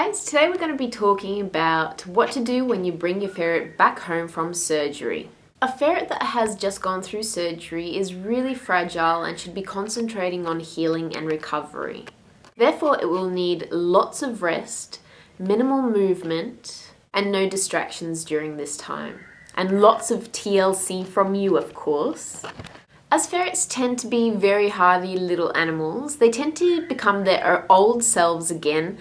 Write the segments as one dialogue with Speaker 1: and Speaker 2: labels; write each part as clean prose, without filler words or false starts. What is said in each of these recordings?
Speaker 1: guys, today we're going to be talking about what to do when you bring your ferret back home from surgery. A ferret that has just gone through surgery is really fragile and should be concentrating on healing and recovery. Therefore, it will need lots of rest, minimal movement, and no distractions during this time. And lots of TLC from you, of course. As ferrets tend to be very hardy little animals, they tend to become their old selves again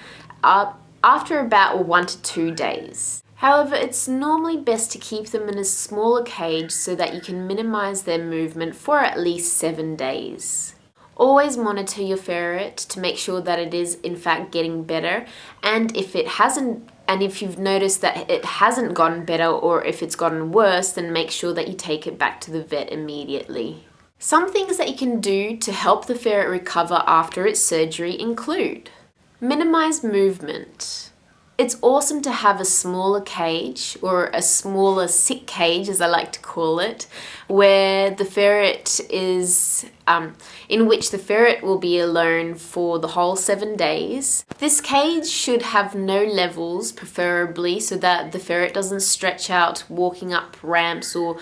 Speaker 1: after about 1 to 2 days. However, it's normally best to keep them in a smaller cage so that you can minimize their movement for at least 7 days. Always monitor your ferret to make sure that it is in fact getting better, and if you've noticed that it hasn't gotten better or if it's gotten worse, then make sure that you take it back to the vet immediately. Some things that you can do to help the ferret recover after its surgery include: minimize movement. It's awesome to have a smaller cage, or a smaller sick cage as I like to call it, where the ferret is, in which the ferret will be alone for the whole 7 days. This cage should have no levels, preferably, so that the ferret doesn't stretch out walking up ramps or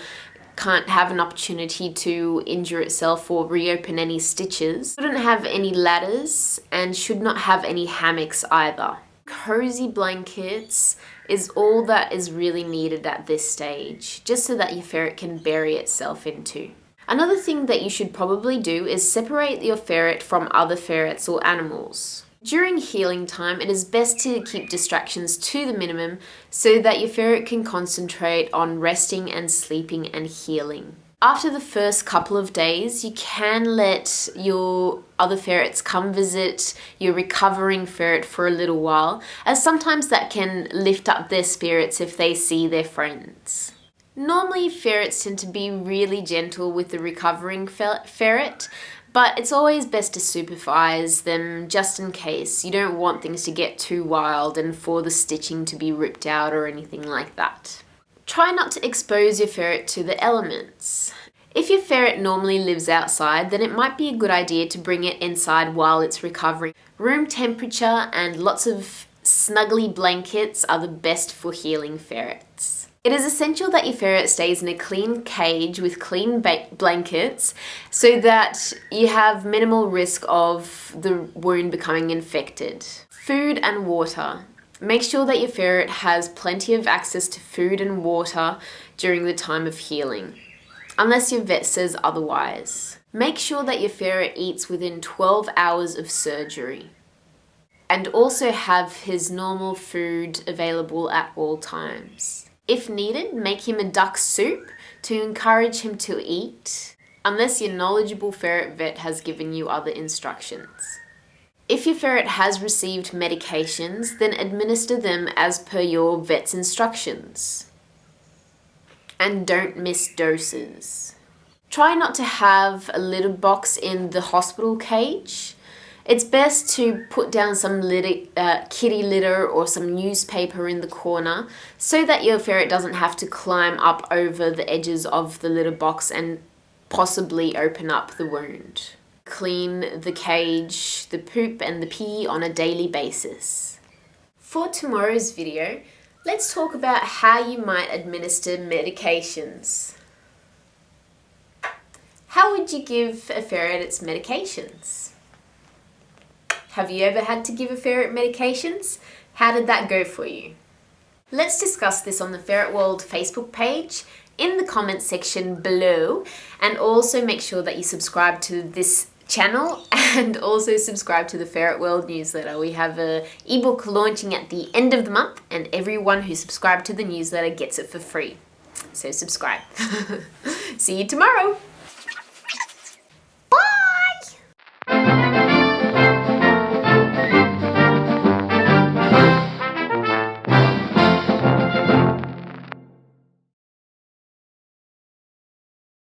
Speaker 1: can't have an opportunity to injure itself or reopen any stitches. Shouldn't have any ladders and should not have any hammocks either. Cozy blankets is all that is really needed at this stage, just so that your ferret can bury itself into. Another thing that you should probably do is separate your ferret from other ferrets or animals. During healing time, it is best to keep distractions to the minimum so that your ferret can concentrate on resting and sleeping and healing. After the first couple of days, you can let your other ferrets come visit your recovering ferret for a little while, as sometimes that can lift up their spirits if they see their friends. Normally, ferrets tend to be really gentle with the recovering ferret, but it's always best to supervise them just in case. You don't want things to get too wild and for the stitching to be ripped out or anything like that. Try not to expose your ferret to the elements. If your ferret normally lives outside, then it might be a good idea to bring it inside while it's recovering. Room temperature and lots of snuggly blankets are the best for healing ferrets. It is essential that your ferret stays in a clean cage with clean blankets so that you have minimal risk of the wound becoming infected. Food and water. Make sure that your ferret has plenty of access to food and water during the time of healing, unless your vet says otherwise. Make sure that your ferret eats within 12 hours of surgery, and also have his normal food available at all times. If needed, make him a duck soup to encourage him to eat, unless your knowledgeable ferret vet has given you other instructions. If your ferret has received medications, then administer them as per your vet's instructions. And don't miss doses. Try not to have a litter box in the hospital cage. It's best to put down some kitty litter or some newspaper in the corner so that your ferret doesn't have to climb up over the edges of the litter box and possibly open up the wound. Clean the cage, the poop and the pee on a daily basis. For tomorrow's video, let's talk about how you might administer medications. How would you give a ferret its medications? Have you ever had to give a ferret medications? How did that go for you? Let's discuss this on the Ferret-World Facebook page, in the comments section below, and also make sure that you subscribe to this channel and also subscribe to the Ferret-World newsletter. We have an ebook launching at the end of the month, and everyone who subscribed to the newsletter gets it for free. So subscribe. See you tomorrow.